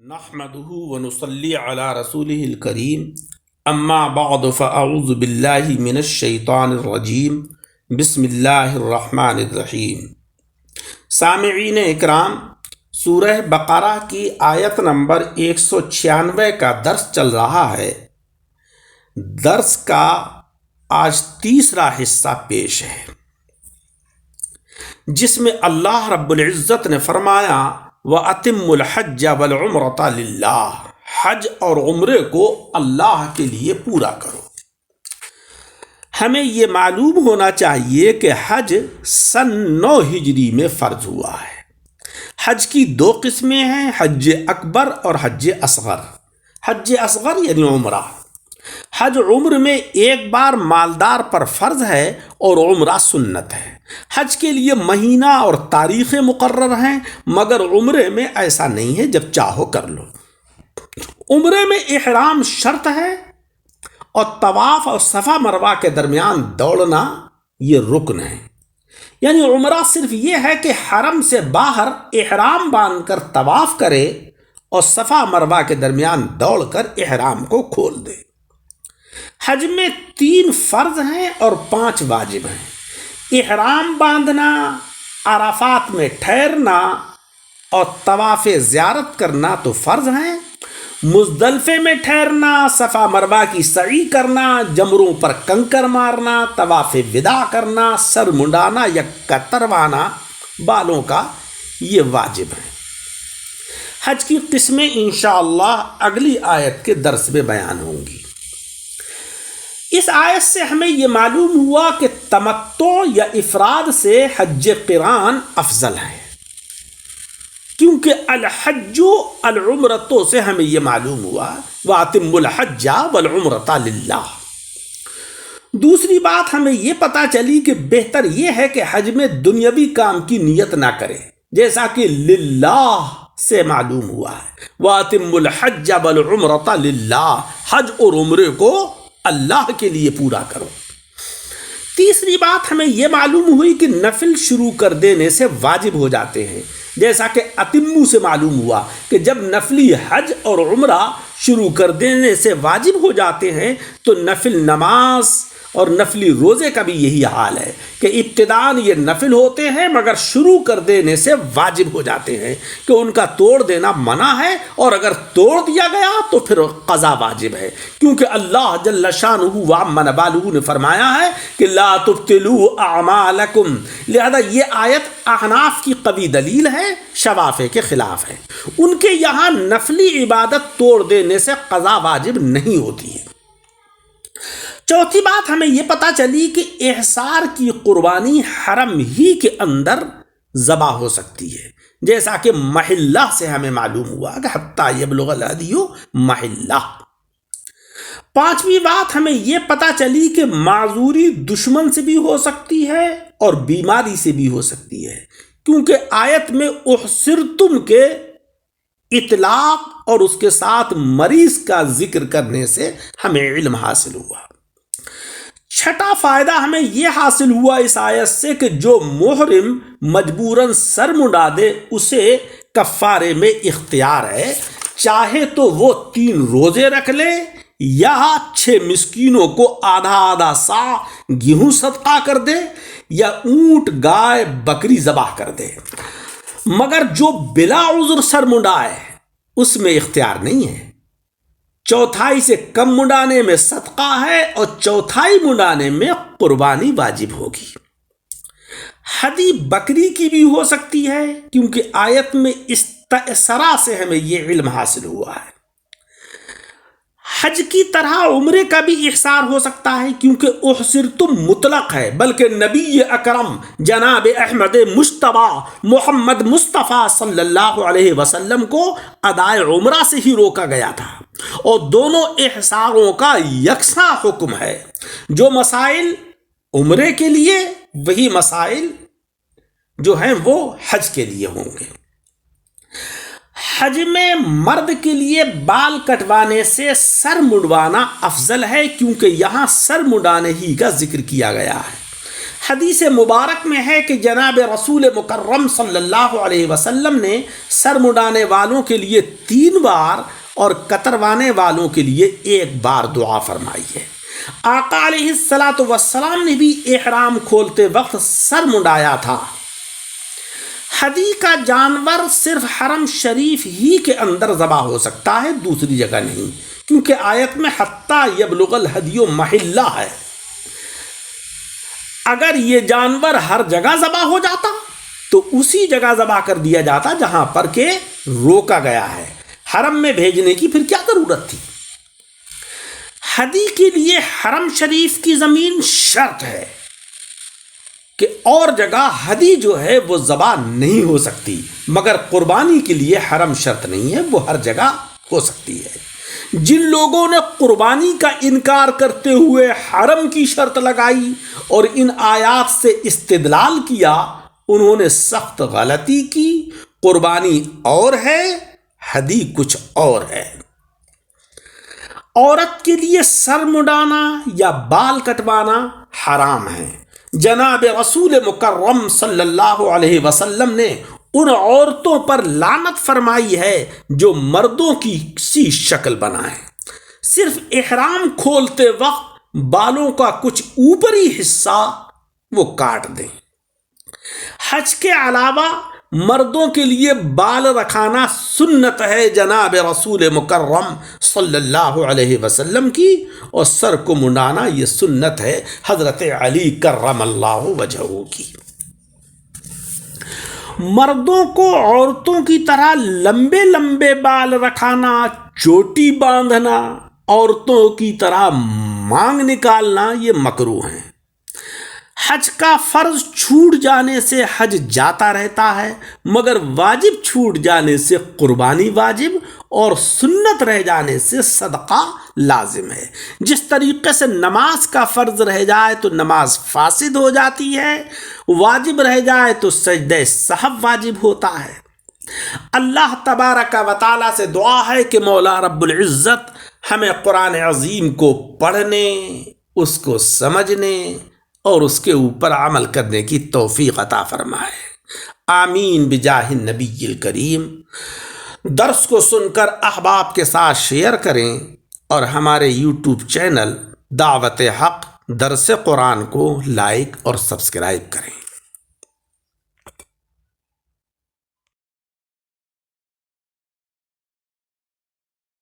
نحمده ونصلي على رسوله الكريم اما بعد فاعوذ باللہ من الشیطان الرجیم بسم اللہ الرحمن الرحیم۔ سامعین اکرام، سورہ بقرہ کی آیت نمبر 196 کا درس چل رہا ہے۔ درس کا آج تیسرا حصہ پیش ہے، جس میں اللہ رب العزت نے فرمایا وَأَتِمُّ الْحَجَّ وَالْعُمْرَةَ لِلَّهِ، حج اور عمرے کو اللہ کے لیے پورا کرو۔ ہمیں یہ معلوم ہونا چاہیے کہ حج سن 9 ہجری میں فرض ہوا ہے۔ حج کی 2 قسمیں ہیں، حج اکبر اور حج اصغر۔ حج اصغر یعنی عمرہ۔ حج عمر میں ایک بار مالدار پر فرض ہے اور عمرہ سنت ہے۔ حج کے لیے مہینہ اور تاریخیں مقرر ہیں، مگر عمرے میں ایسا نہیں ہے، جب چاہو کر لو۔ عمرے میں احرام شرط ہے اور طواف اور صفا مروہ کے درمیان دوڑنا یہ رکن ہے۔ یعنی عمرہ صرف یہ ہے کہ حرم سے باہر احرام باندھ کر طواف کرے اور صفا مروہ کے درمیان دوڑ کر احرام کو کھول دے۔ حج میں 3 فرض ہیں اور 5 واجب ہیں۔ احرام باندھنا، عرفات میں ٹھہرنا اور طواف زیارت کرنا تو فرض ہیں۔ مزدلفے میں ٹھہرنا، صفا مروہ کی سعی کرنا، جمروں پر کنکر مارنا، طواف وداع کرنا، سر منڈانا یا کتروانا بالوں کا، یہ واجب ہے۔ حج کی قسمیں انشاءاللہ اگلی آیت کے درس میں بیان ہوں گی۔ اس آیت سے ہمیں یہ معلوم ہوا کہ تمتع یا افراد سے حج قران افضل ہے، کیونکہ الحج العمرۃ سے ہمیں یہ معلوم ہوا وَأَتِمُّ الْحَجَّ وَالْعُمْرَةَ لِلَّهِ۔ دوسری بات ہمیں یہ پتہ چلی کہ بہتر یہ ہے کہ حج میں دنیاوی کام کی نیت نہ کرے، جیسا کہ للہ سے معلوم ہوا ہے وَأَتِمُّ الْحَجَّ وَالْعُمْرَةَ لِلَّهِ، حج اور عمرے کو اللہ کے لیے پورا کرو۔ تیسری بات ہمیں یہ معلوم ہوئی کہ نفل شروع کر دینے سے واجب ہو جاتے ہیں، جیسا کہ اتمو سے معلوم ہوا کہ جب نفلی حج اور عمرہ شروع کر دینے سے واجب ہو جاتے ہیں تو نفل نماز اور نفلی روزے کا بھی یہی حال ہے کہ ابتداءً یہ نفل ہوتے ہیں مگر شروع کر دینے سے واجب ہو جاتے ہیں، کہ ان کا توڑ دینا منع ہے، اور اگر توڑ دیا گیا تو پھر قضا واجب ہے، کیونکہ اللہ جل شانہ وعم نوالہ نے فرمایا ہے کہ لا تبطلوا اعمالکم۔ لہذا یہ آیت احناف کی قوی دلیل ہے، شوافع کے خلاف ہے۔ ان کے یہاں نفلی عبادت توڑ دینے سے قضا واجب نہیں ہوتی ہے۔ چوتھی بات ہمیں یہ پتہ چلی کہ احصار کی قربانی حرم ہی کے اندر ذبح ہو سکتی ہے، جیسا کہ محلہ سے ہمیں معلوم ہوا کہ حتیٰ یبلغ الہدی محلہ۔ پانچویں بات ہمیں یہ پتہ چلی کہ معذوری دشمن سے بھی ہو سکتی ہے اور بیماری سے بھی ہو سکتی ہے، کیونکہ آیت میں احصرتم کے اطلاق اور اس کے ساتھ مریض کا ذکر کرنے سے ہمیں علم حاصل ہوا۔ چھٹا فائدہ ہمیں یہ حاصل ہوا اس آیت سے کہ جو محرم مجبوراً سر منڈا دے اسے کفارے میں اختیار ہے، چاہے تو وہ 3 روزے رکھ لے یا 6 مسکینوں کو آدھا صاع گیہوں صدقہ کر دے یا اونٹ گائے بکری ذبح کر دے، مگر جو بلا عذر سر منڈائے اس میں اختیار نہیں ہے۔ چوتھائی سے کم منڈانے میں صدقہ ہے اور چوتھائی منڈانے میں قربانی واجب ہوگی۔ ہدی بکری کی بھی ہو سکتی ہے، کیونکہ آیت میں استئسرا سے ہمیں یہ علم حاصل ہوا ہے۔ حج کی طرح عمرے کا بھی احصار ہو سکتا ہے، کیونکہ احصرتم مطلق ہے، بلکہ نبی اکرم جناب احمد مجتبی محمد مصطفیٰ صلی اللہ علیہ وسلم کو ادائے عمرہ سے ہی روکا گیا تھا، اور دونوں احصاروں کا یکساں حکم ہے۔ جو مسائل عمرے کے لیے وہی مسائل جو ہیں وہ حج کے لیے ہوں گے۔ حج میں مرد کے لیے بال کٹوانے سے سر منڈوانا افضل ہے، کیونکہ یہاں سر منڈانے ہی کا ذکر کیا گیا ہے۔ حدیث مبارک میں ہے کہ جناب رسول مکرم صلی اللہ علیہ وسلم نے سر مڈانے والوں کے لیے 3 بار اور کتروانے والوں کے لیے 1 بار دعا فرمائی ہے۔ آقا علیہ الصلاۃ والسلام نے بھی احرام کھولتے وقت سر منڈایا تھا۔ ہدی کا جانور صرف حرم شریف ہی کے اندر ذبح ہو سکتا ہے، دوسری جگہ نہیں، کیونکہ آیت میں حتیٰ یبلغ الہدی محلہ ہے۔ اگر یہ جانور ہر جگہ ذبح ہو جاتا تو اسی جگہ ذبح کر دیا جاتا جہاں پر کہ روکا گیا ہے، حرم میں بھیجنے کی پھر کیا ضرورت تھی؟ ہدی کے لیے حرم شریف کی زمین شرط ہے کہ اور جگہ ہدی جو ہے وہ ذبح نہیں ہو سکتی، مگر قربانی کے لیے حرم شرط نہیں ہے، وہ ہر جگہ ہو سکتی ہے۔ جن لوگوں نے قربانی کا انکار کرتے ہوئے حرم کی شرط لگائی اور ان آیات سے استدلال کیا، انہوں نے سخت غلطی کی۔ قربانی اور ہے، ہدی کچھ اور ہے۔ عورت کے لیے سر مڈانا یا بال کٹوانا حرام ہے۔ جناب رسول مکرم صلی اللہ علیہ وسلم نے ان عورتوں پر لعنت فرمائی ہے جو مردوں کی سی شکل بنائیں، صرف احرام کھولتے وقت بالوں کا کچھ اوپری حصہ وہ کاٹ دیں۔ حج کے علاوہ مردوں کے لیے بال رکھانا سنت ہے جناب رسول مکرم صلی اللہ علیہ وسلم کی، اور سر کو منڈانا یہ سنت ہے حضرت علی کرم اللہ وجہہ کی۔ مردوں کو عورتوں کی طرح لمبے لمبے بال رکھانا، چوٹی باندھنا، عورتوں کی طرح مانگ نکالنا یہ مکروہ ہیں۔ حج کا فرض چھوٹ جانے سے حج جاتا رہتا ہے، مگر واجب چھوٹ جانے سے قربانی واجب اور سنت رہ جانے سے صدقہ لازم ہے۔ جس طریقے سے نماز کا فرض رہ جائے تو نماز فاسد ہو جاتی ہے، واجب رہ جائے تو سجدہ سہو واجب ہوتا ہے۔ اللہ تبارک و تعالیٰ سے دعا ہے کہ مولا رب العزت ہمیں قرآن عظیم کو پڑھنے، اس کو سمجھنے اور اس کے اوپر عمل کرنے کی توفیق عطا فرمائے۔ آمین بجاہ النبی الکریم۔ درس کو سن کر احباب کے ساتھ شیئر کریں اور ہمارے یوٹیوب چینل دعوت حق درس قرآن کو لائک اور سبسکرائب کریں۔